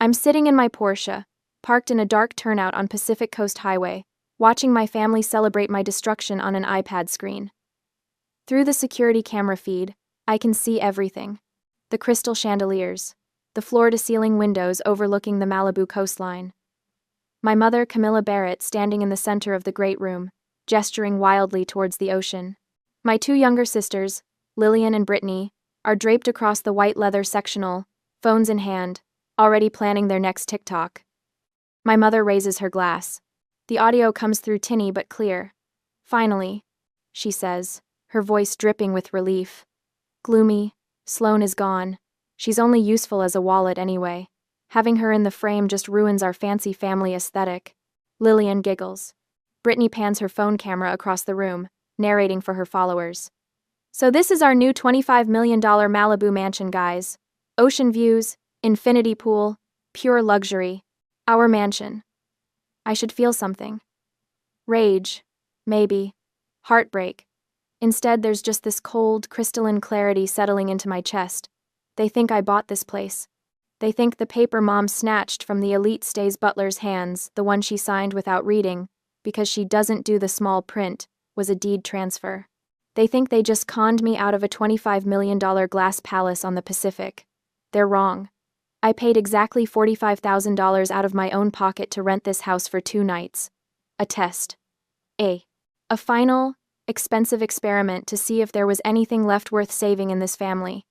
I'm sitting in my Porsche, parked in a dark turnout on Pacific Coast Highway, watching my family celebrate my destruction on an iPad screen. Through the security camera feed, I can see everything. The crystal chandeliers, the floor-to-ceiling windows overlooking the Malibu coastline. My mother, Camilla Barrett, standing in the center of the great room, gesturing wildly towards the ocean. My two younger sisters, Lillian and Brittany, are draped across the white leather sectional, phones in hand, already planning their next TikTok. My mother raises her glass. The audio comes through tinny but clear. "Finally," she says, her voice dripping with relief. "Gloomy, Sloane is gone. She's only useful as a wallet anyway. Having her in the frame just ruins our fancy family aesthetic." Lillian giggles. Brittany pans her phone camera across the room, narrating for her followers. "So this is our new $25 million Malibu mansion, guys. Ocean views, infinity pool, pure luxury. Our mansion." I should feel something. Rage, maybe. Heartbreak. Instead, there's just this cold, crystalline clarity settling into my chest. They think I bought this place. They think the paper Mom snatched from the Elite Stays butler's hands, the one she signed without reading, because she doesn't do the small print, was a deed transfer. They think they just conned me out of a $25 million glass palace on the Pacific. They're wrong. I paid exactly $45,000 out of my own pocket to rent this house for 2 nights. A test. A final, expensive experiment to see if there was anything left worth saving in this family.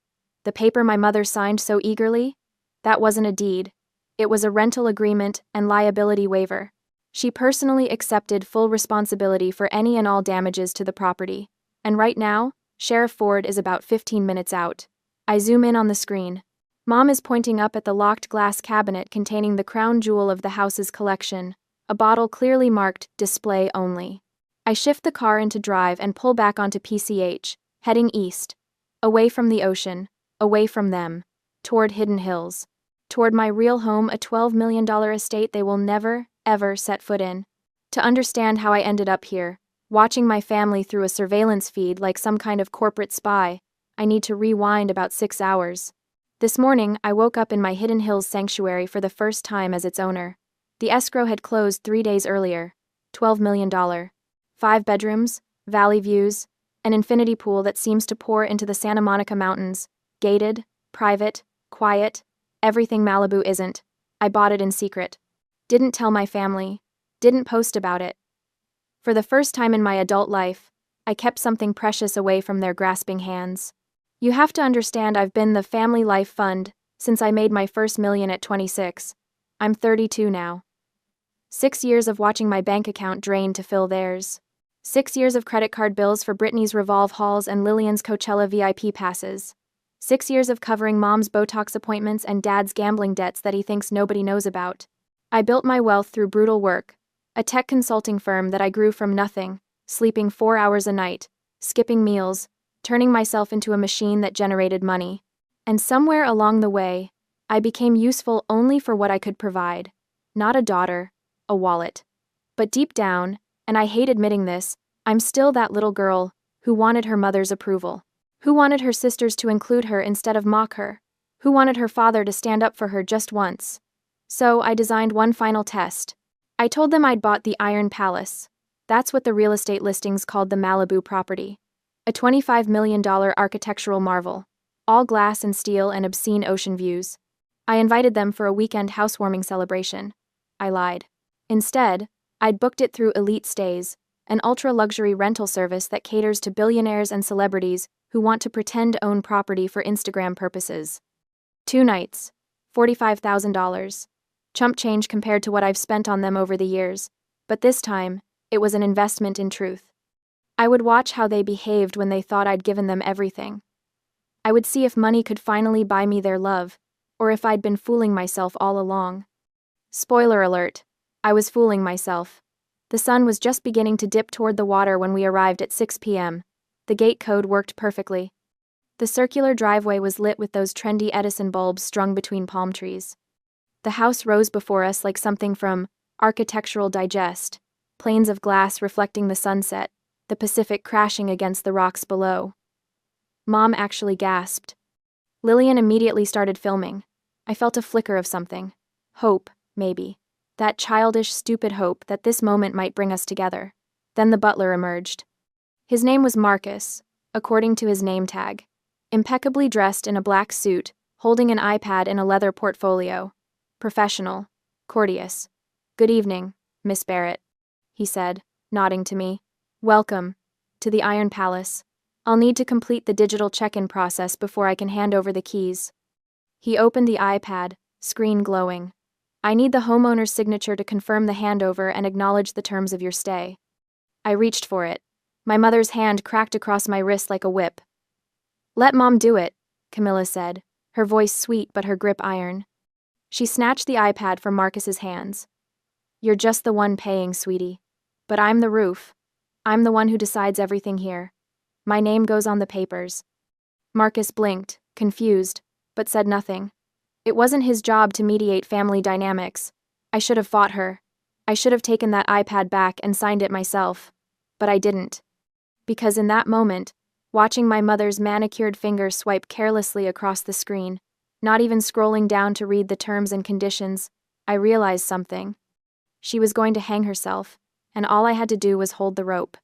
The paper my mother signed so eagerly? That wasn't a deed. It was a rental agreement and liability waiver. She personally accepted full responsibility for any and all damages to the property. And right now, Sheriff Ford is about 15 minutes out. I zoom in on the screen. Mom is pointing up at the locked glass cabinet containing the crown jewel of the house's collection, a bottle clearly marked "Display Only." I shift the car into drive and pull back onto PCH, heading east. Away from the ocean, away from them, toward Hidden Hills. Toward my real home, a $12 million estate they will never, ever set foot in. To understand how I ended up here, watching my family through a surveillance feed like some kind of corporate spy, I need to rewind about 6 hours. This morning, I woke up in my Hidden Hills sanctuary for the first time as its owner. The escrow had closed 3 days earlier. $12 million. 5 bedrooms, valley views, an infinity pool that seems to pour into the Santa Monica Mountains. Gated, private, quiet, everything Malibu isn't. I bought it in secret. Didn't tell my family. Didn't post about it. For the first time in my adult life, I kept something precious away from their grasping hands. You have to understand I've been the family life fund since I made my first million at 26. I'm 32 now. 6 years of watching my bank account drain to fill theirs. 6 years of credit card bills for Brittany's Revolve hauls and Lillian's Coachella VIP passes. 6 years of covering Mom's Botox appointments and Dad's gambling debts that he thinks nobody knows about. I built my wealth through brutal work, a tech consulting firm that I grew from nothing, sleeping 4 hours a night, skipping meals, turning myself into a machine that generated money. And somewhere along the way, I became useful only for what I could provide. Not a daughter, a wallet. But deep down, and I hate admitting this, I'm still that little girl who wanted her mother's approval. Who wanted her sisters to include her instead of mock her. Who wanted her father to stand up for her just once. So I designed one final test. I told them I'd bought the Iron Palace. That's what the real estate listings called the Malibu property. A $25 million architectural marvel. All glass and steel and obscene ocean views. I invited them for a weekend housewarming celebration. I lied. Instead, I'd booked it through Elite Stays, an ultra-luxury rental service that caters to billionaires and celebrities who want to pretend own property for Instagram purposes. 2 nights. $45,000. Chump change compared to what I've spent on them over the years, but this time, it was an investment in truth. I would watch how they behaved when they thought I'd given them everything. I would see if money could finally buy me their love, or if I'd been fooling myself all along. Spoiler alert, I was fooling myself. The sun was just beginning to dip toward the water when we arrived at 6 p.m. The gate code worked perfectly. The circular driveway was lit with those trendy Edison bulbs strung between palm trees. The house rose before us like something from Architectural Digest, planes of glass reflecting the sunset, the Pacific crashing against the rocks below. Mom actually gasped. Lillian immediately started filming. I felt a flicker of something. Hope, maybe. That childish, stupid hope that this moment might bring us together. Then the butler emerged. His name was Marcus, according to his name tag. Impeccably dressed in a black suit, holding an iPad in a leather portfolio. Professional. Courteous. "Good evening, Miss Barrett," he said, nodding to me. "Welcome to the Iron Palace. I'll need to complete the digital check-in process before I can hand over the keys." He opened the iPad, screen glowing. "I need the homeowner's signature to confirm the handover and acknowledge the terms of your stay." I reached for it. My mother's hand cracked across my wrist like a whip. "Let Mom do it," Camilla said, her voice sweet but her grip iron. She snatched the iPad from Marcus's hands. "You're just the one paying, sweetie. But I'm the roof. I'm the one who decides everything here. My name goes on the papers." Marcus blinked, confused, but said nothing. It wasn't his job to mediate family dynamics. I should have fought her. I should have taken that iPad back and signed it myself. But I didn't. Because in that moment, watching my mother's manicured fingers swipe carelessly across the screen, not even scrolling down to read the terms and conditions, I realized something. She was going to hang herself, and all I had to do was hold the rope.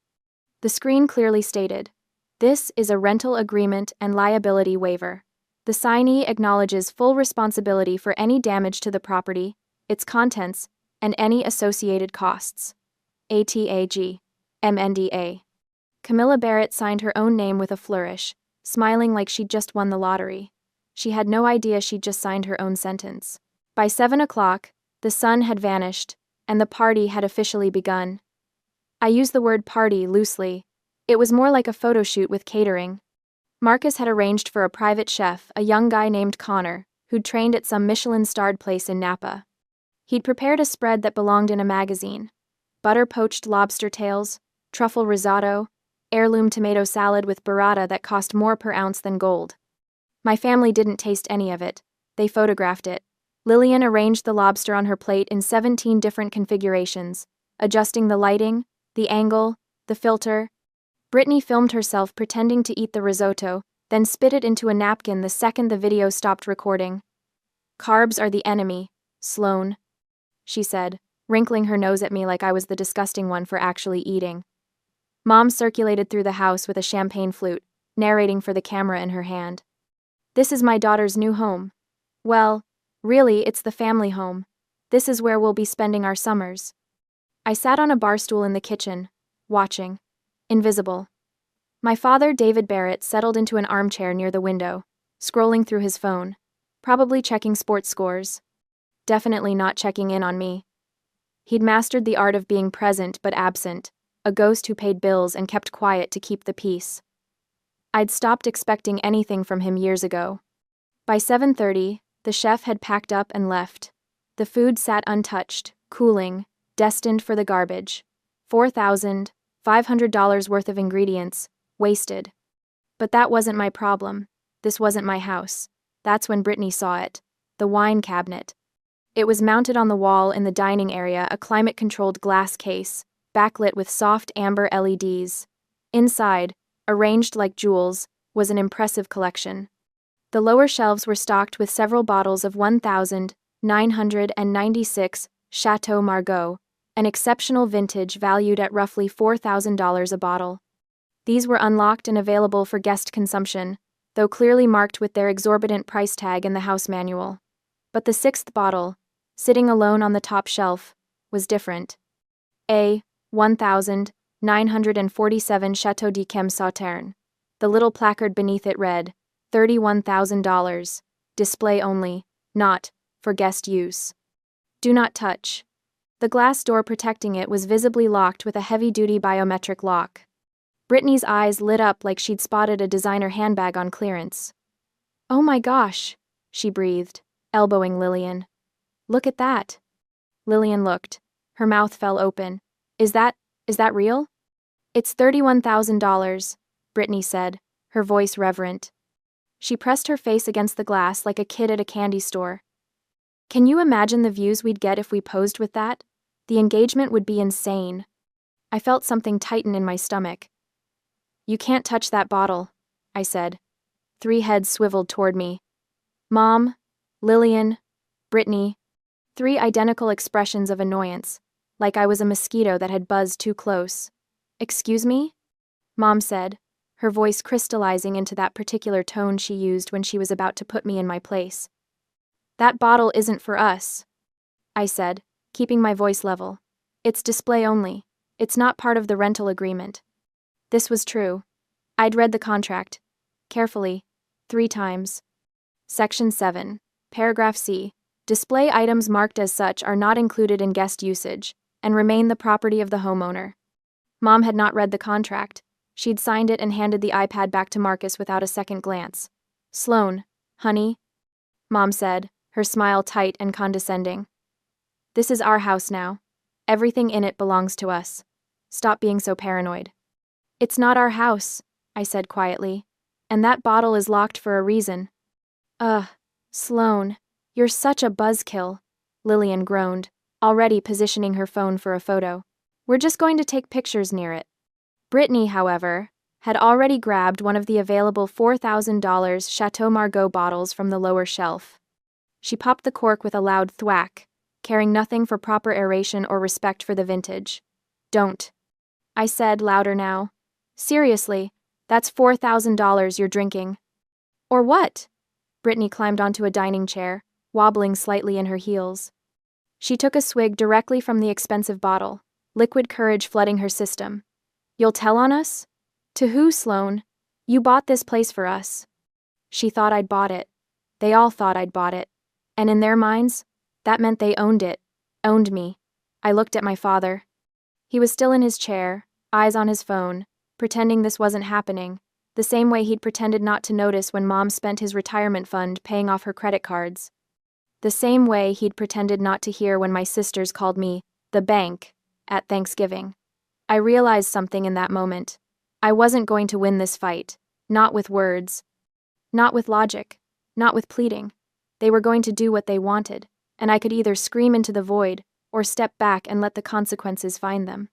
The screen clearly stated, "This is a rental agreement and liability waiver. The signee acknowledges full responsibility for any damage to the property, its contents, and any associated costs. ATAG. MNDA." Camilla Barrett signed her own name with a flourish, smiling like she'd just won the lottery. She had no idea she'd just signed her own sentence. By 7 o'clock, the sun had vanished, and the party had officially begun. I use the word party loosely. It was more like a photo shoot with catering. Marcus had arranged for a private chef, a young guy named Connor, who'd trained at some Michelin-starred place in Napa. He'd prepared a spread that belonged in a magazine. Butter-poached lobster tails, truffle risotto, heirloom tomato salad with burrata that cost more per ounce than gold. My family didn't taste any of it. They photographed it. Lillian arranged the lobster on her plate in 17 different configurations, adjusting the lighting, the angle, the filter. Brittany filmed herself pretending to eat the risotto, then spit it into a napkin the second the video stopped recording. "Carbs are the enemy, Sloane," she said, wrinkling her nose at me like I was the disgusting one for actually eating. Mom circulated through the house with a champagne flute, narrating for the camera in her hand. "This is my daughter's new home. Well, really, it's the family home. This is where we'll be spending our summers." I sat on a bar stool in the kitchen, watching. Invisible. My father, David Barrett, settled into an armchair near the window, scrolling through his phone, probably checking sports scores. Definitely not checking in on me. He'd mastered the art of being present but absent, a ghost who paid bills and kept quiet to keep the peace. I'd stopped expecting anything from him years ago. By 7:30, the chef had packed up and left. The food sat untouched, cooling, destined for the garbage. $4,500 worth of ingredients, wasted. But that wasn't my problem. This wasn't my house. That's when Brittany saw it. The wine cabinet. It was mounted on the wall in the dining area, a climate-controlled glass case, backlit with soft amber LEDs. Inside, arranged like jewels, was an impressive collection. The lower shelves were stocked with several bottles of 1996 Chateau Margaux, an exceptional vintage valued at roughly $4,000 a bottle. These were unlocked and available for guest consumption, though clearly marked with their exorbitant price tag in the house manual. But the sixth bottle, sitting alone on the top shelf, was different. A 1947 Chateau d'Yquem Sauterne. The little placard beneath it read, $31,000, display only, not for guest use. Do not touch. The glass door protecting it was visibly locked with a heavy-duty biometric lock. Brittany's eyes lit up like she'd spotted a designer handbag on clearance. "Oh my gosh," she breathed, elbowing Lillian. "Look at that." Lillian looked. Her mouth fell open. Is that real?" "It's $31,000, Brittany said, her voice reverent. She pressed her face against the glass like a kid at a candy store. "Can you imagine the views we'd get if we posed with that? The engagement would be insane." I felt something tighten in my stomach. "You can't touch that bottle," I said. 3 heads swiveled toward me. Mom, Lillian, Brittany. 3 identical expressions of annoyance, like I was a mosquito that had buzzed too close. "Excuse me?" Mom said, her voice crystallizing into that particular tone she used when she was about to put me in my place. "That bottle isn't for us," I said, keeping my voice level. "It's display only. It's not part of the rental agreement." This was true. I'd read the contract. Carefully. 3 times. Section 7. Paragraph C. Display items marked as such are not included in guest usage, and remain the property of the homeowner. Mom had not read the contract. She'd signed it and handed the iPad back to Marcus without a second glance. "Sloan, honey," Mom said, her smile tight and condescending. "This is our house now. Everything in it belongs to us. Stop being so paranoid." "It's not our house," I said quietly. "And that bottle is locked for a reason." Sloan, you're such a buzzkill," Lillian groaned, already positioning her phone for a photo. "We're just going to take pictures near it." Brittany, however, had already grabbed one of the available $4,000 Chateau Margaux bottles from the lower shelf. She popped the cork with a loud thwack, caring nothing for proper aeration or respect for the vintage. "Don't," I said, louder now. "Seriously, that's $4,000 you're drinking." "Or what?" Brittany climbed onto a dining chair, wobbling slightly in her heels. She took a swig directly from the expensive bottle, liquid courage flooding her system. "You'll tell on us?" "To who, Sloan? You bought this place for us." She thought I'd bought it. They all thought I'd bought it. And in their minds, that meant they owned it. Owned me. I looked at my father. He was still in his chair, eyes on his phone, pretending this wasn't happening, the same way he'd pretended not to notice when Mom spent his retirement fund paying off her credit cards. The same way he'd pretended not to hear when my sisters called me the bank at Thanksgiving. I realized something in that moment. I wasn't going to win this fight. Not with words. Not with logic. Not with pleading. They were going to do what they wanted, and I could either scream into the void or step back and let the consequences find them.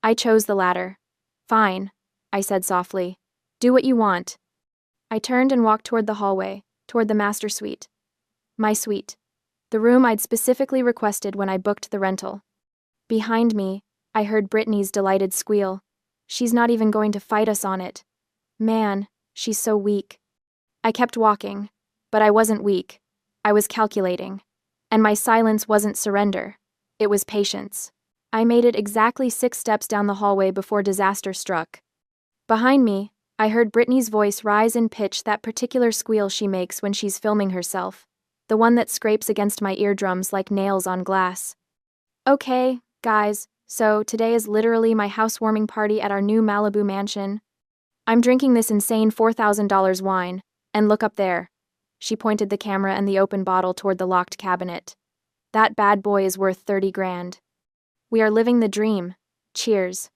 I chose the latter. "Fine," I said softly. "Do what you want." I turned and walked toward the hallway, toward the master suite. My suite. The room I'd specifically requested when I booked the rental. Behind me, I heard Brittany's delighted squeal. "She's not even going to fight us on it. Man, she's so weak." I kept walking, but I wasn't weak. I was calculating. And my silence wasn't surrender. It was patience. I made it exactly 6 steps down the hallway before disaster struck. Behind me, I heard Brittany's voice rise in pitch, that particular squeal she makes when she's filming herself, the one that scrapes against my eardrums like nails on glass. "Okay, guys, so today is literally my housewarming party at our new Malibu mansion. I'm drinking this insane $4,000 wine, and look up there." She pointed the camera and the open bottle toward the locked cabinet. "That bad boy is worth 30 grand. We are living the dream. Cheers."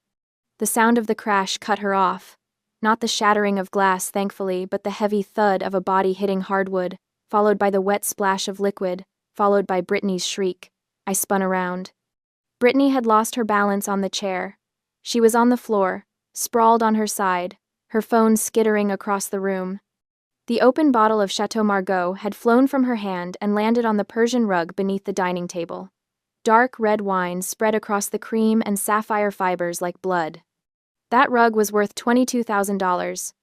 The sound of the crash cut her off. Not the shattering of glass, thankfully, but the heavy thud of a body hitting hardwood, followed by the wet splash of liquid, followed by Brittany's shriek. I spun around. Brittany had lost her balance on the chair. She was on the floor, sprawled on her side, her phone skittering across the room. The open bottle of Chateau Margaux had flown from her hand and landed on the Persian rug beneath the dining table. Dark red wine spread across the cream and sapphire fibers like blood. That rug was worth $22,000.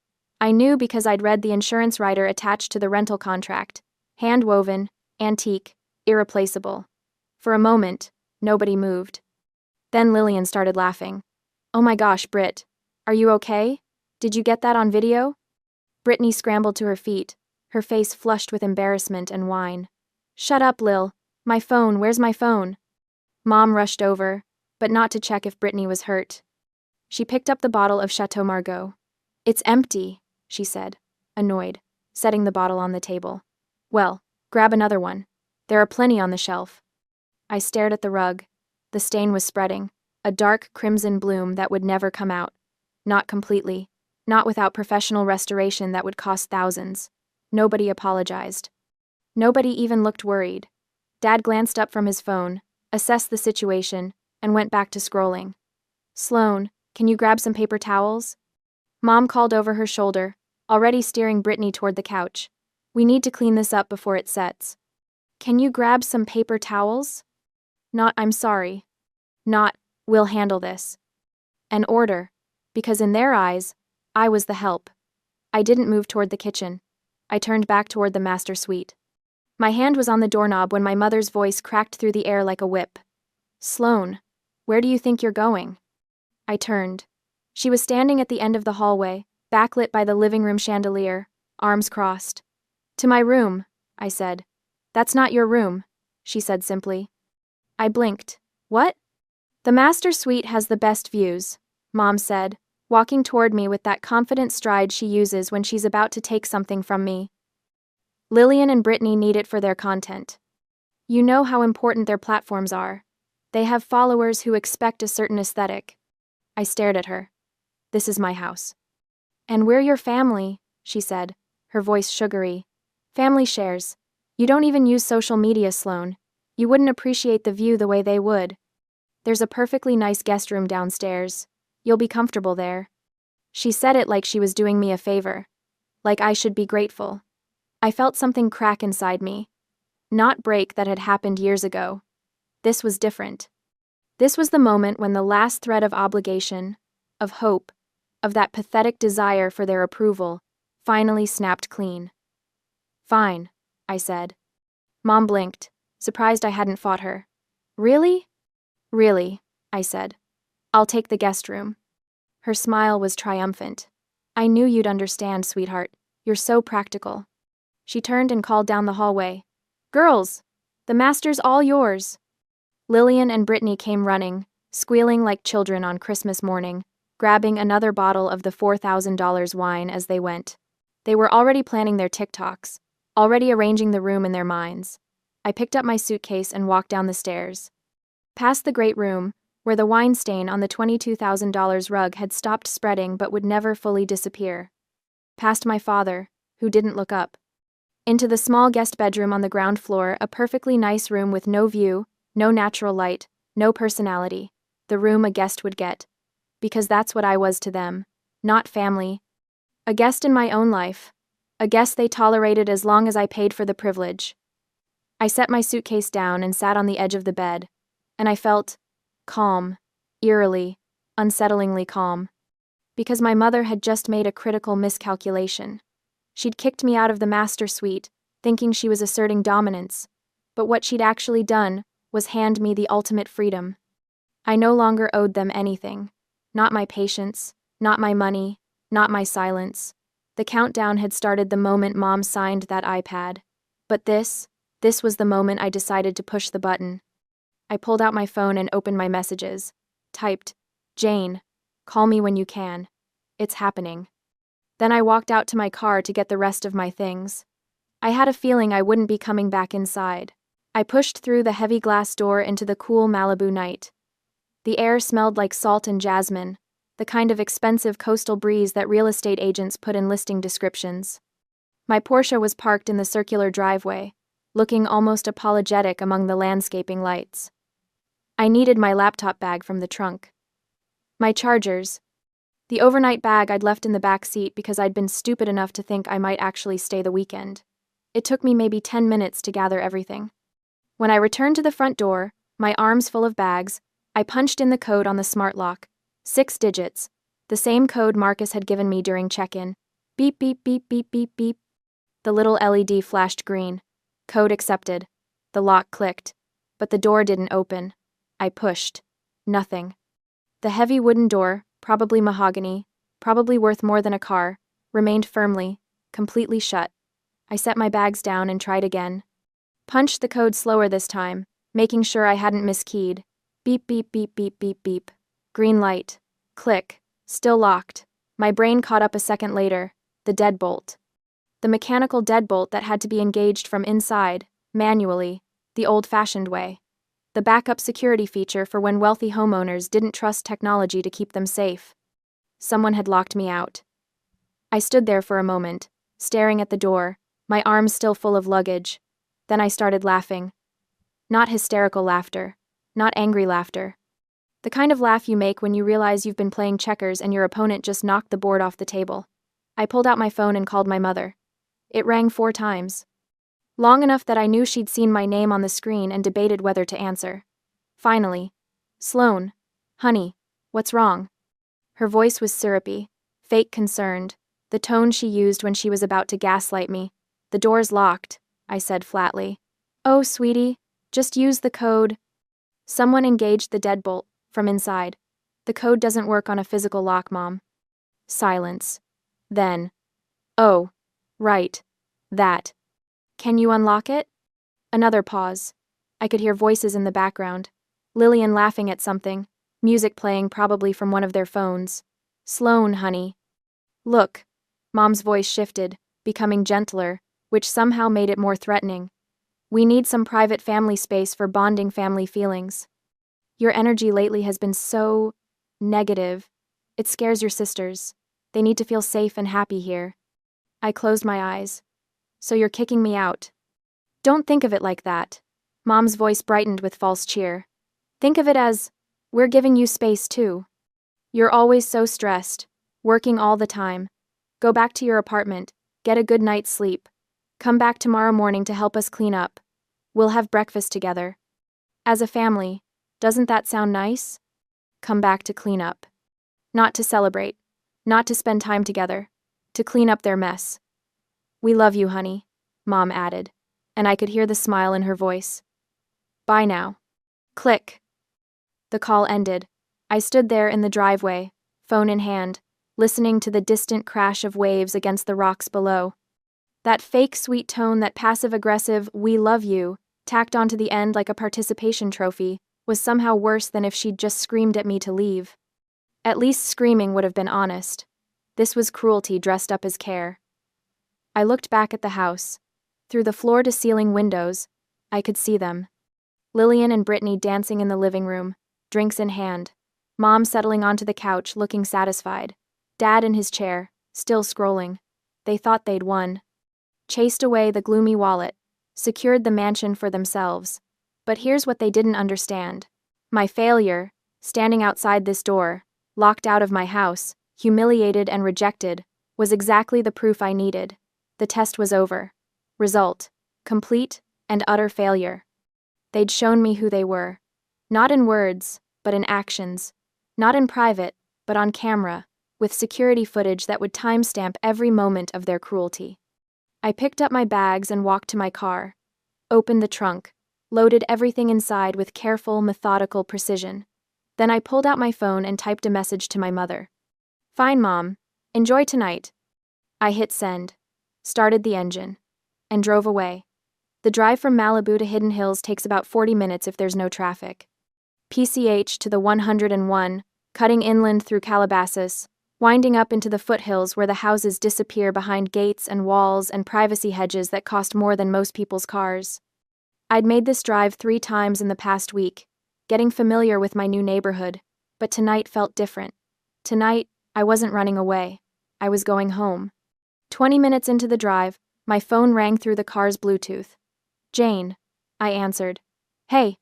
I knew because I'd read the insurance rider attached to the rental contract. Hand-woven, antique, irreplaceable. For a moment, nobody moved. Then Lillian started laughing. "Oh my gosh, Britt. Are you okay? Did you get that on video?" Brittany scrambled to her feet, her face flushed with embarrassment and wine. "Shut up, Lil. My phone, where's my phone?" Mom rushed over, but not to check if Brittany was hurt. She picked up the bottle of Chateau Margaux. "It's empty," she said, annoyed, setting the bottle on the table. "Well, grab another one. There are plenty on the shelf." I stared at the rug. The stain was spreading, a dark crimson bloom that would never come out. Not completely. Not without professional restoration that would cost thousands. Nobody apologized. Nobody even looked worried. Dad glanced up from his phone, assessed the situation, and went back to scrolling. "Sloan, can you grab some paper towels?" Mom called over her shoulder, already steering Brittany toward the couch. "We need to clean this up before it sets." Can you grab some paper towels? Not, I'm sorry. Not, we'll handle this. An order, because in their eyes, I was the help. I didn't move toward the kitchen. I turned back toward the master suite. My hand was on the doorknob when my mother's voice cracked through the air like a whip. Sloane, where do you think you're going? I turned. She was standing at the end of the hallway, backlit by the living room chandelier, arms crossed. To my room, I said. That's not your room, she said simply. I blinked. What? The master suite has the best views, Mom said, walking toward me with that confident stride she uses when she's about to take something from me. Lillian and Brittany need it for their content. You know how important their platforms are. They have followers who expect a certain aesthetic. I stared at her. This is my house. And we're your family, she said, her voice sugary. Family shares. You don't even use social media, Sloane. You wouldn't appreciate the view the way they would. There's a perfectly nice guest room downstairs. You'll be comfortable there. She said it like she was doing me a favor. Like I should be grateful. I felt something crack inside me. Not break that had happened years ago. This was different. This was the moment when the last thread of obligation, of hope, of that pathetic desire for their approval, finally snapped clean. Fine, I said. Mom blinked, surprised I hadn't fought her. Really? Really, I said. I'll take the guest room. Her smile was triumphant. I knew you'd understand, sweetheart. You're so practical. She turned and called down the hallway. Girls! The master's all yours. Lillian and Brittany came running, squealing like children on Christmas morning, grabbing another bottle of the $4,000 wine as they went. They were already planning their TikToks, already arranging the room in their minds. I picked up my suitcase and walked down the stairs. Past the great room, where the wine stain on the $22,000 rug had stopped spreading but would never fully disappear. Past my father, who didn't look up. Into the small guest bedroom on the ground floor, a perfectly nice room with no view, no natural light, no personality. The room a guest would get. Because that's what I was to them. Not family. A guest in my own life. A guest they tolerated as long as I paid for the privilege. I set my suitcase down and sat on the edge of the bed. And I felt calm, eerily, unsettlingly calm. Because my mother had just made a critical miscalculation. She'd kicked me out of the master suite, thinking she was asserting dominance. But what she'd actually done was hand me the ultimate freedom. I no longer owed them anything. Not my patience, not my money, not my silence. The countdown had started the moment Mom signed that iPad. But this was the moment I decided to push the button. I pulled out my phone and opened my messages. Typed, Jane, call me when you can. It's happening. Then I walked out to my car to get the rest of my things. I had a feeling I wouldn't be coming back inside. I pushed through the heavy glass door into the cool Malibu night. The air smelled like salt and jasmine, the kind of expensive coastal breeze that real estate agents put in listing descriptions. My Porsche was parked in the circular driveway, looking almost apologetic among the landscaping lights. I needed my laptop bag from the trunk. My chargers. The overnight bag I'd left in the back seat because I'd been stupid enough to think I might actually stay the weekend. It took me maybe 10 minutes to gather everything. When I returned to the front door, my arms full of bags, I punched in the code on the smart lock. 6 digits. The same code Marcus had given me during check-in. Beep, beep, beep, beep, beep, beep. The little LED flashed green. Code accepted. The lock clicked. But the door didn't open. I pushed. Nothing. The heavy wooden door, probably mahogany, probably worth more than a car, remained firmly, completely shut. I set my bags down and tried again. Punched the code slower this time, making sure I hadn't miskeyed. Beep, beep, beep, beep, beep, beep. Green light. Click. Still locked. My brain caught up a second later. The deadbolt. The mechanical deadbolt that had to be engaged from inside, manually, the old-fashioned way. The backup security feature for when wealthy homeowners didn't trust technology to keep them safe. Someone had locked me out. I stood there for a moment, staring at the door, my arms still full of luggage. Then I started laughing. Not hysterical laughter. Not angry laughter. The kind of laugh you make when you realize you've been playing checkers and your opponent just knocked the board off the table. I pulled out my phone and called my mother. It rang 4 times. Long enough that I knew she'd seen my name on the screen and debated whether to answer. Finally, "Sloan, honey, what's wrong?" Her voice was syrupy, fake concerned, the tone she used when she was about to gaslight me. "The door's locked," I said flatly. "Oh, sweetie, just use the code." Someone engaged the deadbolt from inside. "The code doesn't work on a physical lock, Mom." Silence. Then, "Oh, right. That. Can you unlock it?" Another pause. I could hear voices in the background. Lillian laughing at something, music playing probably from one of their phones. "Sloan, honey. Look." Mom's voice shifted, becoming gentler, which somehow made it more threatening. "We need some private family space for bonding family feelings. Your energy lately has been so negative. It scares your sisters. They need to feel safe and happy here." I closed my eyes. "So you're kicking me out?" "Don't think of it like that." Mom's voice brightened with false cheer. "Think of it as, we're giving you space too. You're always so stressed, working all the time. Go back to your apartment, get a good night's sleep. Come back tomorrow morning to help us clean up. We'll have breakfast together. As a family, doesn't that sound nice? Come back to clean up. Not to celebrate, not to spend time together, to clean up their mess. We love you, honey," Mom added, and I could hear the smile in her voice. "Bye now." Click. The call ended. I stood there in the driveway, phone in hand, listening to the distant crash of waves against the rocks below. That fake sweet tone, that passive-aggressive "we love you," tacked onto the end like a participation trophy, was somehow worse than if she'd just screamed at me to leave. At least screaming would have been honest. This was cruelty dressed up as care. I looked back at the house. Through the floor-to-ceiling windows, I could see them. Lillian and Brittany dancing in the living room, drinks in hand. Mom settling onto the couch, looking satisfied. Dad in his chair, still scrolling. They thought they'd won. Chased away the gloomy wallet, secured the mansion for themselves. But here's what they didn't understand. My failure, standing outside this door, locked out of my house, humiliated and rejected, was exactly the proof I needed. The test was over. Result: complete and utter failure. They'd shown me who they were. Not in words, but in actions. Not in private, but on camera, with security footage that would timestamp every moment of their cruelty. I picked up my bags and walked to my car. Opened the trunk. Loaded everything inside with careful, methodical precision. Then I pulled out my phone and typed a message to my mother. "Fine, Mom. Enjoy tonight." I hit send. Started the engine. And drove away. The drive from Malibu to Hidden Hills takes about 40 minutes if there's no traffic. PCH to the 101, cutting inland through Calabasas, winding up into the foothills where the houses disappear behind gates and walls and privacy hedges that cost more than most people's cars. I'd made this drive 3 times in the past week, getting familiar with my new neighborhood, but tonight felt different. Tonight, I wasn't running away. I was going home. 20 minutes into the drive, my phone rang through the car's Bluetooth. "Jane," I answered. "Hey."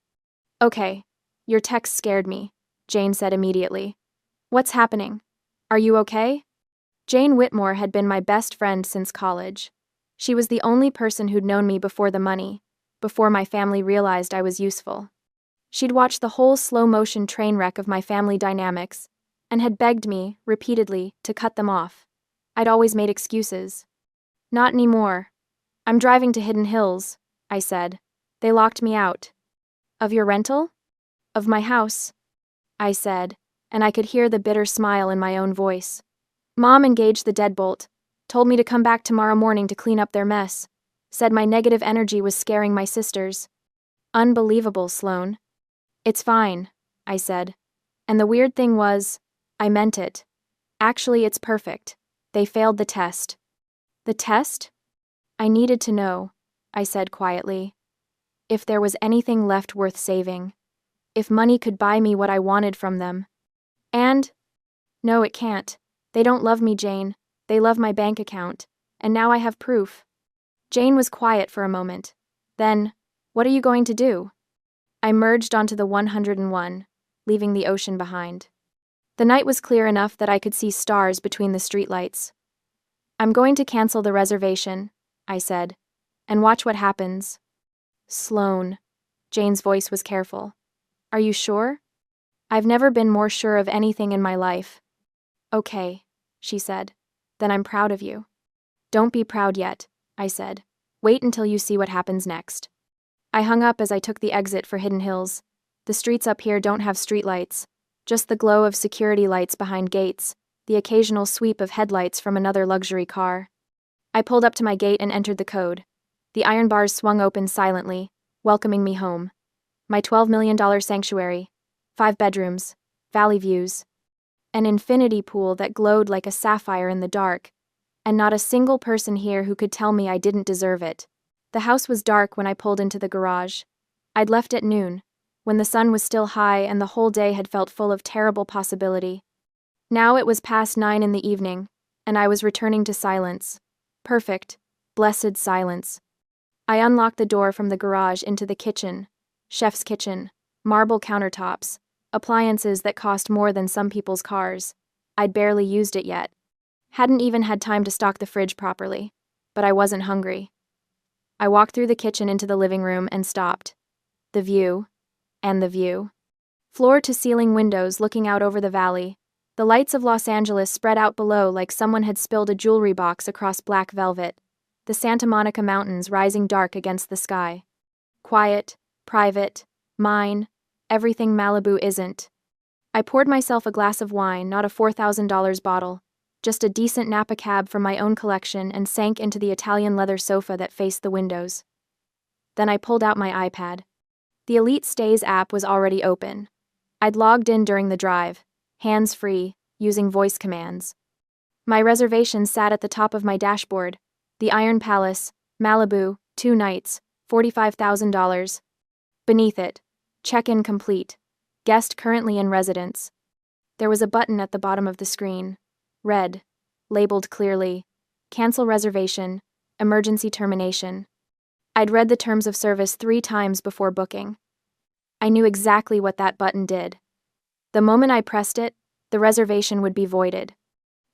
"Okay. Your text scared me," Jane said immediately. "What's happening? Are you okay?" Jane Whitmore had been my best friend since college. She was the only person who'd known me before the money, before my family realized I was useful. She'd watched the whole slow-motion train wreck of my family dynamics, and had begged me, repeatedly, to cut them off. I'd always made excuses. "Not anymore. I'm driving to Hidden Hills," I said. "They locked me out." "Of your rental?" "Of my house," I said, and I could hear the bitter smile in my own voice. "Mom engaged the deadbolt, told me to come back tomorrow morning to clean up their mess, said my negative energy was scaring my sisters." "Unbelievable, Sloan." "It's fine," I said. And the weird thing was, I meant it. Actually, it's perfect. They failed the test. "The test?" "I needed to know," I said quietly, "if there was anything left worth saving. If money could buy me what I wanted from them. And, no, it can't. They don't love me, Jane. They love my bank account. And now I have proof." Jane was quiet for a moment. Then, "What are you going to do?" I merged onto the 101, leaving the ocean behind. The night was clear enough that I could see stars between the streetlights. "I'm going to cancel the reservation," I said. And watch what happens. Sloane. Jane's voice was careful. Are you sure? I've never been more sure of anything in my life. Okay, she said. Then I'm proud of you. Don't be proud yet, I said. Wait until you see what happens next. I hung up as I took the exit for Hidden Hills. The streets up here don't have streetlights, just the glow of security lights behind gates, the occasional sweep of headlights from another luxury car. I pulled up to my gate and entered the code. The iron bars swung open silently, welcoming me home. My $12 million sanctuary, 5 bedrooms, valley views, an infinity pool that glowed like a sapphire in the dark, and not a single person here who could tell me I didn't deserve it. The house was dark when I pulled into the garage. I'd left at noon, when the sun was still high and the whole day had felt full of terrible possibility. Now it was past 9 in the evening, and I was returning to silence. Perfect, blessed silence. I unlocked the door from the garage into the kitchen. Chef's kitchen, marble countertops, appliances that cost more than some people's cars. I'd barely used it yet. Hadn't even had time to stock the fridge properly, but I wasn't hungry. I walked through the kitchen into the living room and stopped. The view. And the view. Floor-to-ceiling windows looking out over the valley. The lights of Los Angeles spread out below like someone had spilled a jewelry box across black velvet. The Santa Monica Mountains rising dark against the sky. Quiet, private, mine, everything Malibu isn't. I poured myself a glass of wine, not a $4,000 bottle, just a decent Napa cab from my own collection, and sank into the Italian leather sofa that faced the windows. Then I pulled out my iPad. The Elite Stays app was already open. I'd logged in during the drive, hands-free, using voice commands. My reservation sat at the top of my dashboard. The Iron Palace, Malibu, 2 nights, $45,000. Beneath it, check-in complete. Guest currently in residence. There was a button at the bottom of the screen. Red, labeled clearly, cancel reservation, emergency termination. I'd read the terms of service 3 times before booking. I knew exactly what that button did. The moment I pressed it, the reservation would be voided.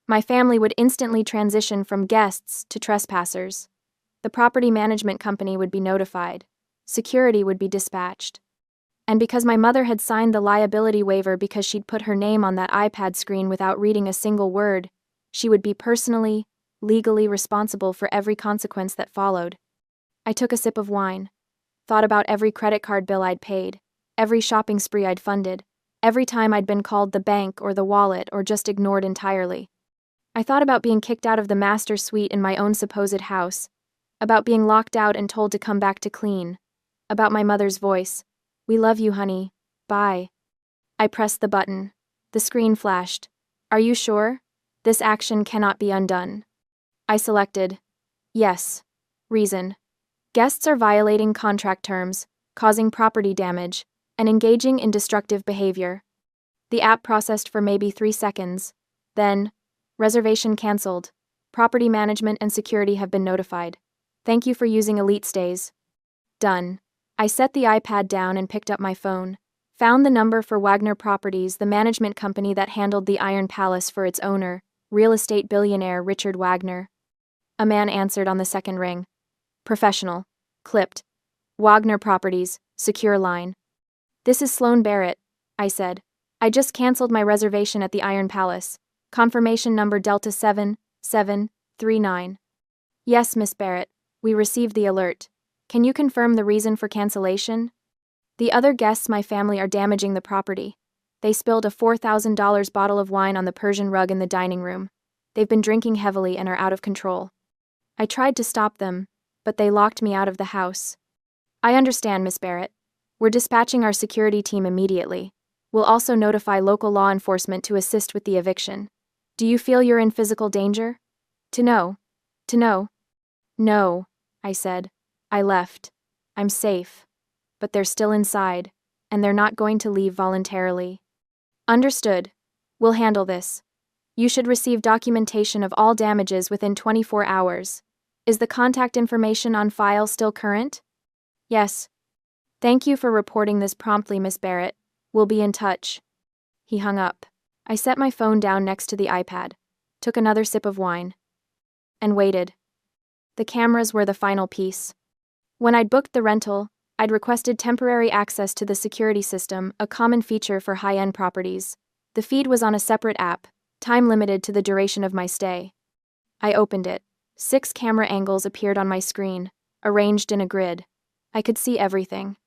My family would instantly transition from guests to trespassers. The property management company would be notified. Security would be dispatched. And because my mother had signed the liability waiver because she'd put her name on that iPad screen without reading a single word, she would be personally, legally responsible for every consequence that followed. I took a sip of wine, thought about every credit card bill I'd paid, every shopping spree I'd funded, every time I'd been called the bank or the wallet or just ignored entirely. I thought about being kicked out of the master suite in my own supposed house, about being locked out and told to come back to clean, about my mother's voice. We love you, honey. Bye. I pressed the button. The screen flashed. Are you sure? This action cannot be undone. I selected yes. Reason. Guests are violating contract terms, causing property damage, and engaging in destructive behavior. The app processed for maybe 3 seconds. Then, reservation canceled. Property management and security have been notified. Thank you for using Elite Stays. Done. I set the iPad down and picked up my phone. Found the number for Wagner Properties, the management company that handled the Iron Palace for its owner, real estate billionaire Richard Wagner. A man answered on the second ring. Professional. Clipped. Wagner Properties, secure line. This is Sloane Barrett, I said. I just canceled my reservation at the Iron Palace. Confirmation number Delta 7739. Yes, Miss Barrett, we received the alert. Can you confirm the reason for cancellation? The other guests my family are damaging the property. They spilled a $4,000 bottle of wine on the Persian rug in the dining room. They've been drinking heavily and are out of control. I tried to stop them, but they locked me out of the house. I understand, Miss Barrett. We're dispatching our security team immediately. We'll also notify local law enforcement to assist with the eviction. Do you feel you're in physical danger? To know. No, I said. I left. I'm safe. But they're still inside, and they're not going to leave voluntarily. Understood. We'll handle this. You should receive documentation of all damages within 24 hours. Is the contact information on file still current? Yes. Thank you for reporting this promptly, Miss Barrett. We'll be in touch. He hung up. I set my phone down next to the iPad, took another sip of wine, and waited. The cameras were the final piece. When I'd booked the rental, I'd requested temporary access to the security system, a common feature for high-end properties. The feed was on a separate app, time-limited to the duration of my stay. I opened it. 6 camera angles appeared on my screen, arranged in a grid. I could see everything.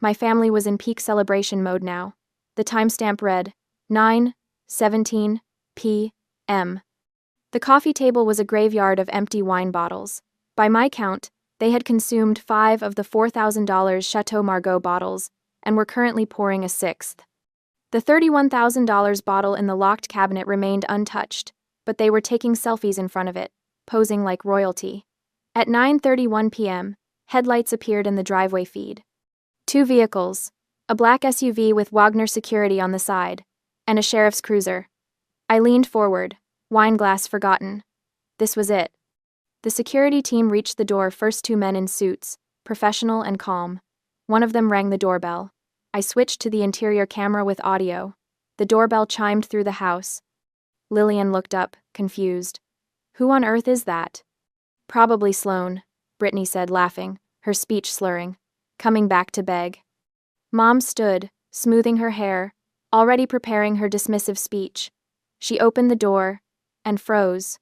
My family was in peak celebration mode now. The timestamp read 9:17 p.m. The coffee table was a graveyard of empty wine bottles. By my count, they had consumed 5 of the $4,000 Chateau Margaux bottles and were currently pouring a 6th. The $31,000 bottle in the locked cabinet remained untouched, but they were taking selfies in front of it, posing like royalty. At 9:31 p.m., headlights appeared in the driveway feed. 2 vehicles, a black SUV with Wagner security on the side, and a sheriff's cruiser. I leaned forward, wine glass forgotten. This was it. The security team reached the door, first 2 men in suits, professional and calm. One of them rang the doorbell. I switched to the interior camera with audio. The doorbell chimed through the house. Lillian looked up, confused. Who on earth is that? Probably Sloane, Brittany said, laughing, her speech slurring, coming back to beg. Mom stood, smoothing her hair, already preparing her dismissive speech. She opened the door and froze.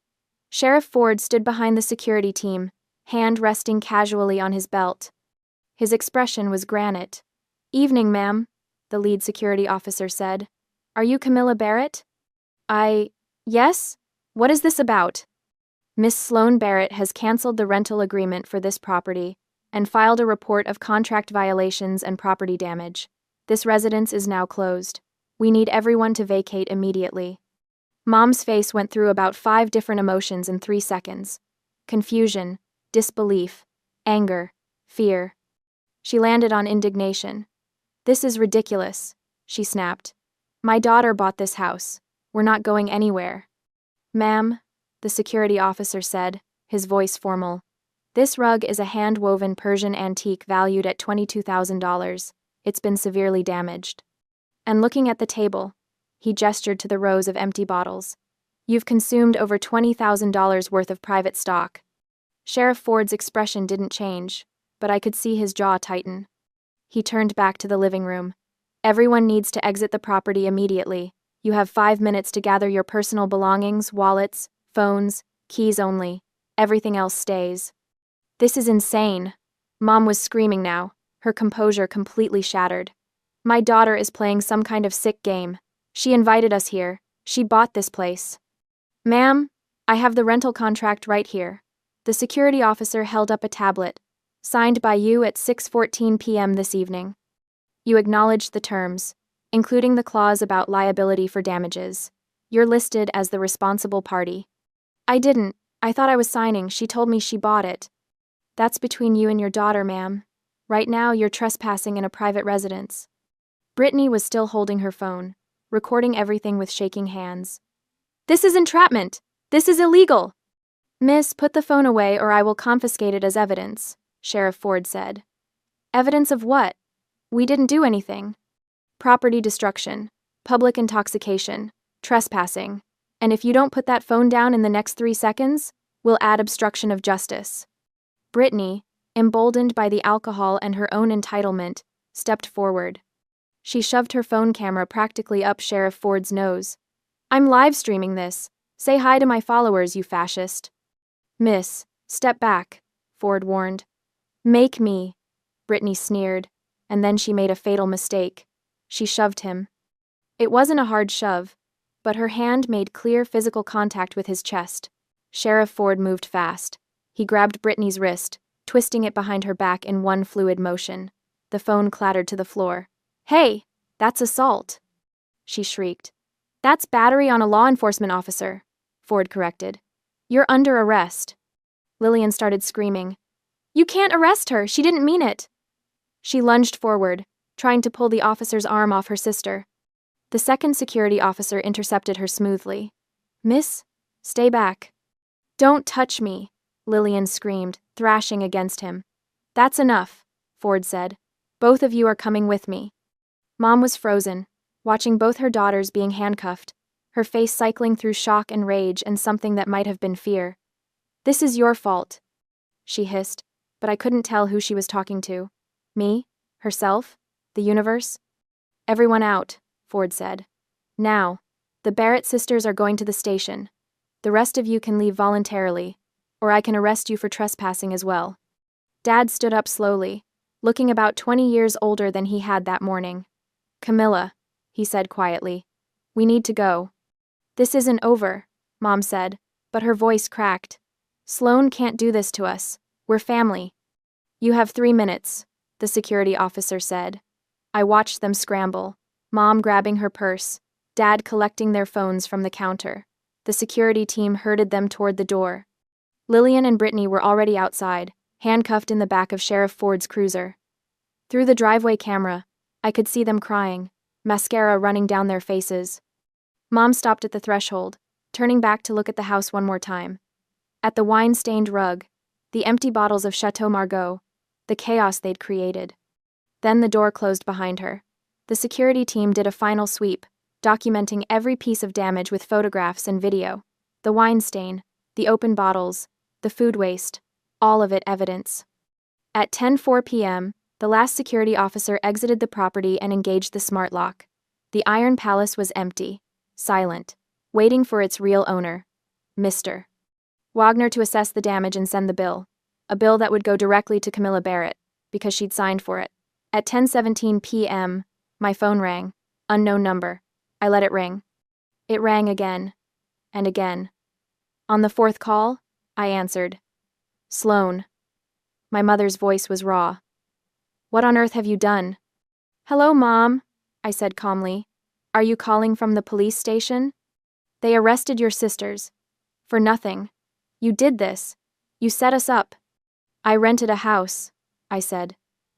Sheriff Ford stood behind the security team, hand resting casually on his belt. His expression was granite. "Evening, ma'am," the lead security officer said. "Are you Camilla Barrett?" Yes? What is this about?" "Miss Sloane Barrett has canceled the rental agreement for this property and filed a report of contract violations and property damage. This residence is now closed. We need everyone to vacate immediately." Mom's face went through about 5 different emotions in 3 seconds. Confusion, disbelief, anger, fear. She landed on indignation. "This is ridiculous," she snapped. "My daughter bought this house. We're not going anywhere." "Ma'am," the security officer said, his voice formal, "this rug is a hand-woven Persian antique valued at $22,000. It's been severely damaged." And looking at the table, he gestured to the rows of empty bottles. "You've consumed over $20,000 worth of private stock." Sheriff Ford's expression didn't change, but I could see his jaw tighten. He turned back to the living room. "Everyone needs to exit the property immediately. You have 5 minutes to gather your personal belongings, wallets, phones, keys only. Everything else stays." "This is insane." Mom was screaming now, her composure completely shattered. "My daughter is playing some kind of sick game. She invited us here. She bought this place." "Ma'am, I have the rental contract right here." The security officer held up a tablet. "Signed by you at 6:14 p.m. this evening. You acknowledged the terms, including the clause about liability for damages. You're listed as the responsible party." "I didn't. I thought I was signing. She told me she bought it." "That's between you and your daughter, ma'am. Right now, you're trespassing in a private residence." Brittany was still holding her phone, recording everything with shaking hands. "This is entrapment! This is illegal!" "Miss, put the phone away or I will confiscate it as evidence," Sheriff Ford said. "Evidence of what? We didn't do anything." "Property destruction, public intoxication, trespassing, and if you don't put that phone down in the next 3 seconds, we'll add obstruction of justice." Brittany, emboldened by the alcohol and her own entitlement, stepped forward. She shoved her phone camera practically up Sheriff Ford's nose. "I'm live streaming this. Say hi to my followers, you fascist." "Miss, step back," Ford warned. "Make me," Brittany sneered, and then she made a fatal mistake. She shoved him. It wasn't a hard shove, but her hand made clear physical contact with his chest. Sheriff Ford moved fast. He grabbed Brittany's wrist, twisting it behind her back in one fluid motion. The phone clattered to the floor. "Hey, that's assault," she shrieked. "That's battery on a law enforcement officer," Ford corrected. "You're under arrest." Lillian started screaming. "You can't arrest her, she didn't mean it." She lunged forward, trying to pull the officer's arm off her sister. The second security officer intercepted her smoothly. "Miss, stay back." "Don't touch me," Lillian screamed, thrashing against him. "That's enough," Ford said. "Both of you are coming with me." Mom was frozen, watching both her daughters being handcuffed, her face cycling through shock and rage and something that might have been fear. "This is your fault," she hissed. but I couldn't tell who she was talking to. Me? Herself? The universe? Everyone out, Ford said. Now. The Barrett sisters are going to the station. The rest of you can leave voluntarily, or I can arrest you for trespassing as well. Dad stood up slowly, looking about 20 years older than he had that morning. Camilla, he said quietly. We need to go. This isn't over, Mom said, but her voice cracked. Sloan can't do this to us. We're family. You have 3 minutes, the security officer said. I watched them scramble, Mom grabbing her purse, Dad collecting their phones from the counter. The security team herded them toward the door. Lillian and Brittany were already outside, handcuffed in the back of Sheriff Ford's cruiser. Through the driveway camera, I could see them crying, mascara running down their faces. Mom stopped at the threshold, turning back to look at the house one more time. At the wine-stained rug, the empty bottles of Chateau Margaux, the chaos they'd created. Then the door closed behind her. The security team did a final sweep, documenting every piece of damage with photographs and video. The wine stain, the open bottles, the food waste, all of it evidence. At 10:04 p.m., the last security officer exited the property and engaged the smart lock. The Iron Palace was empty, silent, waiting for its real owner, Mr. Wagner, to assess the damage and send the bill. A bill that would go directly to Camilla Barrett, because she'd signed for it. At 10:17 p.m., my phone rang. Unknown number. I let it ring. It rang again. And again. On the 4th call, I answered. Sloan. My mother's voice was raw. What on earth have you done? Hello, Mom, I said calmly. Are you calling from the police station? They arrested your sisters. For nothing. You did this. You set us up. I rented a house, I said.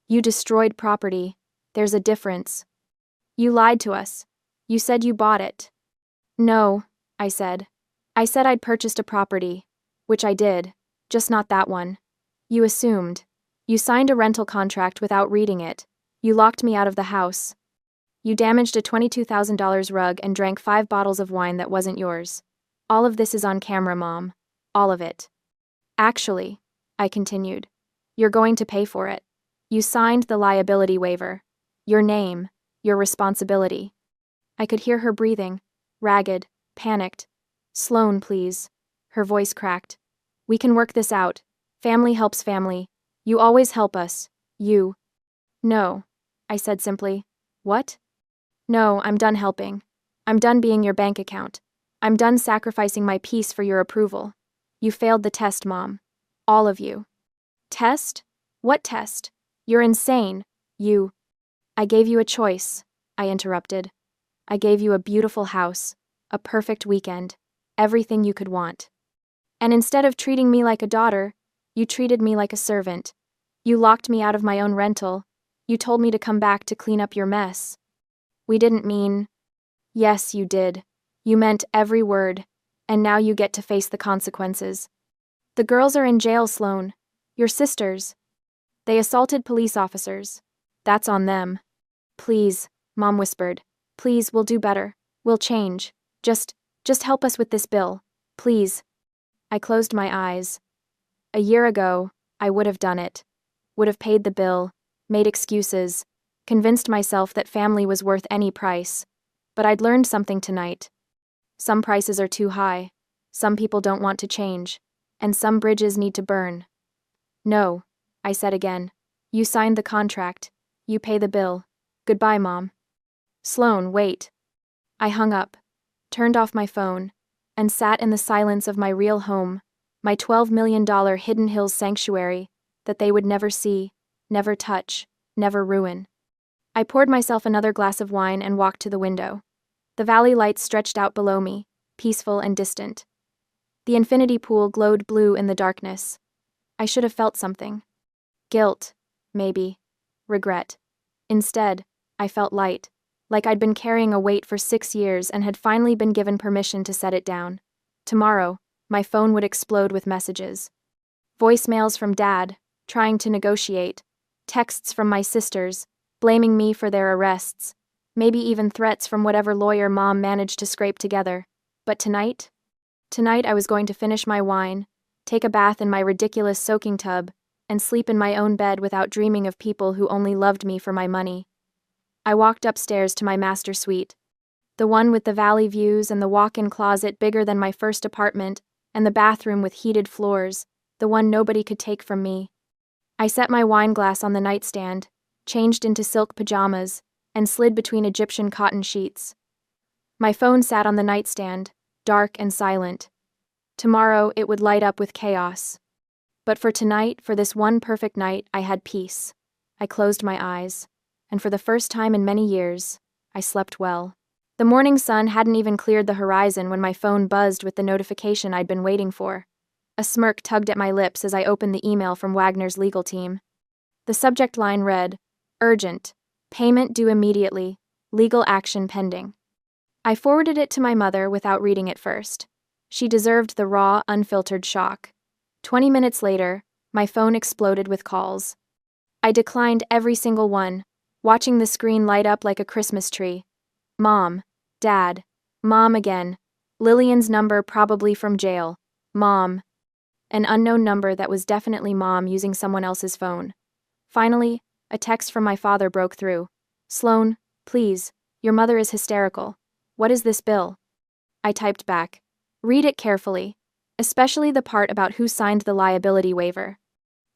You destroyed property. There's a difference. You lied to us. You said you bought it. No, I said. I said I'd purchased a property, which I did, just not that one. You assumed. You signed a rental contract without reading it. You locked me out of the house. You damaged a $22,000 rug and drank 5 bottles of wine that wasn't yours. All of this is on camera, Mom. All of it. Actually, I continued, you're going to pay for it. You signed the liability waiver. Your name, your responsibility. I could hear her breathing, ragged, panicked. Sloan, please. Her voice cracked. We can work this out. Family helps family. You always help us. You. No, I said simply. What? No, I'm done helping. I'm done being your bank account. I'm done sacrificing my peace for your approval. You failed the test, Mom. All of you. Test? What test? You're insane. You. I gave you a choice, I interrupted. I gave you a beautiful house, a perfect weekend, everything you could want. And instead of treating me like a daughter, you treated me like a servant. You locked me out of my own rental. You told me to come back to clean up your mess. We didn't mean. Yes, you did. You meant every word, and now you get to face the consequences. The girls are in jail, Sloan. Your sisters. They assaulted police officers. That's on them. Please, Mom whispered. Please, we'll do better. We'll change. Just help us with this bill. Please. I closed my eyes. A year ago, I would have done it. Would have paid the bill, made excuses, convinced myself that family was worth any price. But I'd learned something tonight. Some prices are too high. Some people don't want to change. And some bridges need to burn. No, I said again. You signed the contract. You pay the bill. Goodbye, Mom. Sloan, wait. I hung up, turned off my phone, and sat in the silence of my real home, my $12 million Hidden Hills sanctuary that they would never see, never touch, never ruin. I poured myself another glass of wine and walked to the window. The valley lights stretched out below me, peaceful and distant. The infinity pool glowed blue in the darkness. I should have felt something. Guilt, maybe. Regret. Instead, I felt light, like I'd been carrying a weight for 6 years and had finally been given permission to set it down. Tomorrow, my phone would explode with messages. Voicemails from Dad, trying to negotiate. Texts from my sisters, blaming me for their arrests. Maybe even threats from whatever lawyer Mom managed to scrape together. But tonight? Tonight I was going to finish my wine, take a bath in my ridiculous soaking tub, and sleep in my own bed without dreaming of people who only loved me for my money. I walked upstairs to my master suite, the one with the valley views and the walk-in closet bigger than my first apartment, and the bathroom with heated floors, the one nobody could take from me. I set my wine glass on the nightstand, changed into silk pajamas, and slid between Egyptian cotton sheets. My phone sat on the nightstand, dark and silent. Tomorrow it would light up with chaos. But for tonight, for this one perfect night, I had peace. I closed my eyes, and for the first time in many years, I slept well. The morning sun hadn't even cleared the horizon when my phone buzzed with the notification I'd been waiting for. A smirk tugged at my lips as I opened the email from Wagner's legal team. The subject line read, "Urgent. Payment due immediately. Legal action pending." I forwarded it to my mother without reading it first. She deserved the raw, unfiltered shock. 20 minutes later, my phone exploded with calls. I declined every single one, watching the screen light up like a Christmas tree. Mom. Dad. Mom again. Lillian's number probably from jail. Mom. An unknown number that was definitely Mom using someone else's phone. Finally, a text from my father broke through. "Sloan, please, your mother is hysterical. What is this bill?" I typed back. "Read it carefully, especially the part about who signed the liability waiver."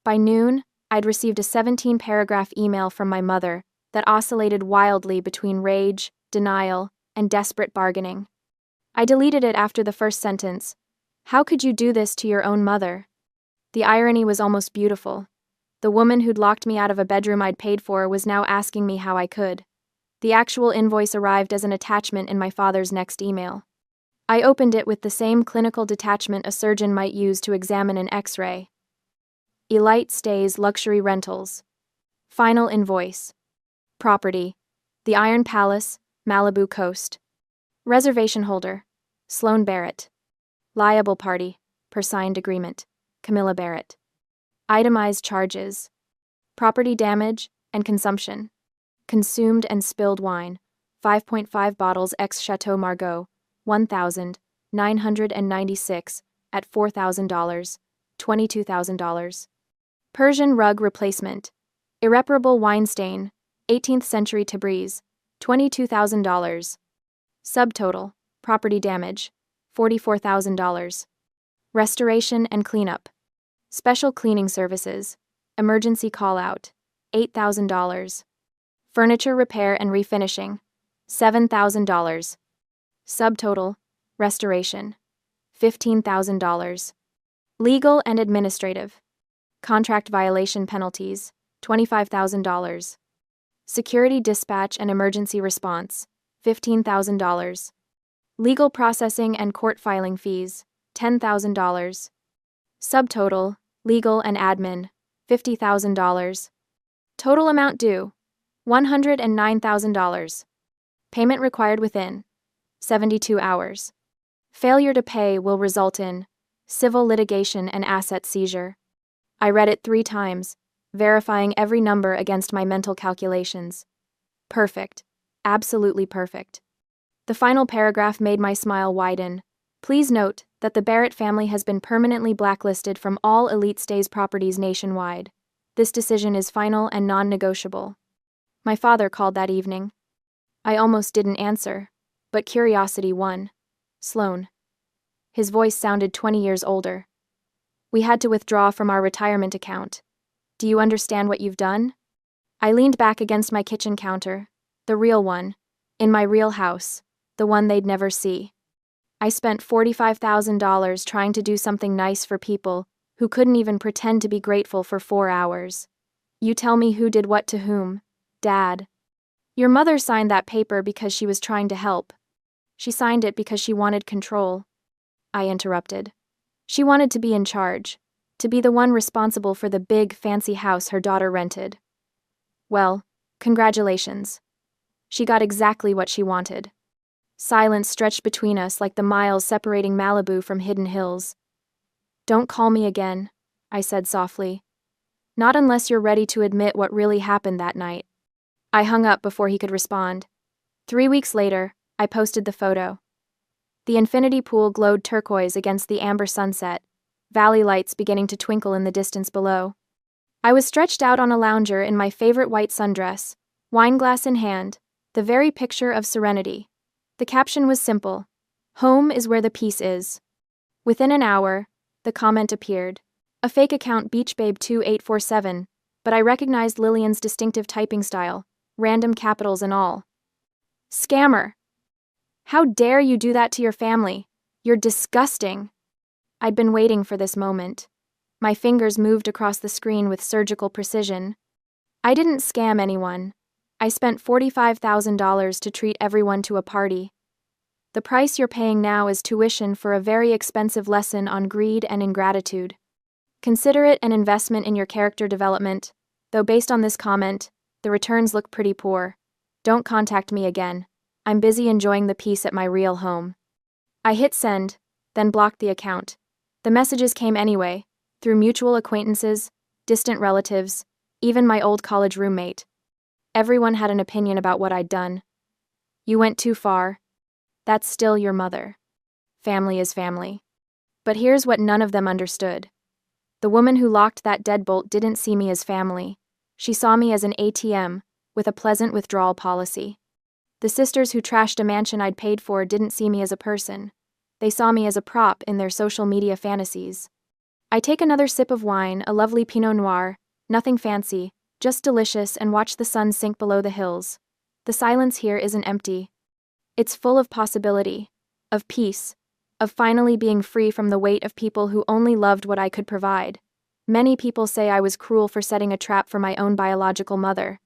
By noon, I'd received a 17-paragraph email from my mother that oscillated wildly between rage, denial, and desperate bargaining. I deleted it after the first sentence. How could you do this to your own mother? The irony was almost beautiful. The woman who'd locked me out of a bedroom I'd paid for was now asking me how I could. The actual invoice arrived as an attachment in my father's next email. I opened it with the same clinical detachment a surgeon might use to examine an X-ray. Elite Stays Luxury Rentals. Final invoice. Property: the Iron Palace, Malibu Coast. Reservation holder: Sloan Barrett. Liable party, per signed agreement, Camilla Barrett. Itemized charges: property damage and consumption. Consumed and spilled wine, 5.5 bottles ex Chateau Margaux, $1,996, at $4,000, $22,000. Persian rug replacement. Irreparable wine stain, 18th century Tabriz, $22,000. Subtotal, property damage, $44,000. Restoration and cleanup. Special cleaning services, emergency call-out, $8,000. Furniture repair and refinishing, $7,000. Subtotal, restoration, $15,000. Legal and administrative. Contract violation penalties, $25,000. Security dispatch and emergency response, $15,000. Legal processing and court filing fees, $10,000. Subtotal, legal and admin, $50,000. Total amount due, $109,000. Payment required within 72 hours. Failure to pay will result in civil litigation and asset seizure. I read it 3 times, verifying every number against my mental calculations. Perfect. Absolutely perfect. The final paragraph made my smile widen. Please note that the Barrett family has been permanently blacklisted from all Elite Stays properties nationwide. This decision is final and non-negotiable. My father called that evening. I almost didn't answer, but curiosity won. Sloan. His voice sounded 20 years older. We had to withdraw from our retirement account. Do you understand what you've done? I leaned back against my kitchen counter, the real one, in my real house, the one they'd never see. I spent $45,000 trying to do something nice for people who couldn't even pretend to be grateful for 4 hours. You tell me who did what to whom, Dad. Your mother signed that paper because she was trying to help. She signed it because she wanted control. I interrupted. She wanted to be in charge, to be the one responsible for the big, fancy house her daughter rented. Well, congratulations. She got exactly what she wanted. Silence stretched between us like the miles separating Malibu from Hidden Hills. Don't call me again, I said softly. Not unless you're ready to admit what really happened that night. I hung up before he could respond. 3 weeks later, I posted the photo. The infinity pool glowed turquoise against the amber sunset, valley lights beginning to twinkle in the distance below. I was stretched out on a lounger in my favorite white sundress, wine glass in hand, the very picture of serenity. The caption was simple: "Home is where the peace is." Within an hour, the comment appeared. A fake account, BeachBabe2847, but I recognized Lillian's distinctive typing style, random capitals and all. Scammer! How dare you do that to your family? You're disgusting! I'd been waiting for this moment. My fingers moved across the screen with surgical precision. I didn't scam anyone. I spent $45,000 to treat everyone to a party. The price you're paying now is tuition for a very expensive lesson on greed and ingratitude. Consider it an investment in your character development, though based on this comment, the returns look pretty poor. Don't contact me again. I'm busy enjoying the peace at my real home. I hit send, then blocked the account. The messages came anyway, through mutual acquaintances, distant relatives, even my old college roommate. Everyone had an opinion about what I'd done. You went too far. That's still your mother. Family is family. But here's what none of them understood. The woman who locked that deadbolt didn't see me as family. She saw me as an ATM, with a pleasant withdrawal policy. The sisters who trashed a mansion I'd paid for didn't see me as a person. They saw me as a prop in their social media fantasies. I take another sip of wine, a lovely Pinot Noir, nothing fancy, just delicious, and watch the sun sink below the hills. The silence here isn't empty. It's full of possibility, of peace, of finally being free from the weight of people who only loved what I could provide. Many people say I was cruel for setting a trap for my own biological mother.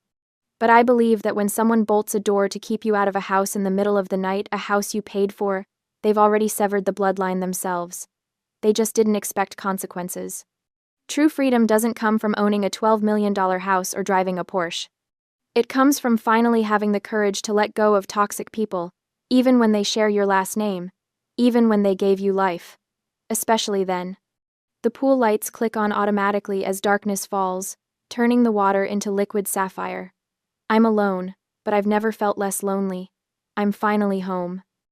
But I believe that when someone bolts a door to keep you out of a house in the middle of the night, a house you paid for, they've already severed the bloodline themselves. They just didn't expect consequences. True freedom doesn't come from owning a $12 million house or driving a Porsche. It comes from finally having the courage to let go of toxic people, even when they share your last name, even when they gave you life. Especially then. The pool lights click on automatically as darkness falls, turning the water into liquid sapphire. I'm alone, but I've never felt less lonely. I'm finally home.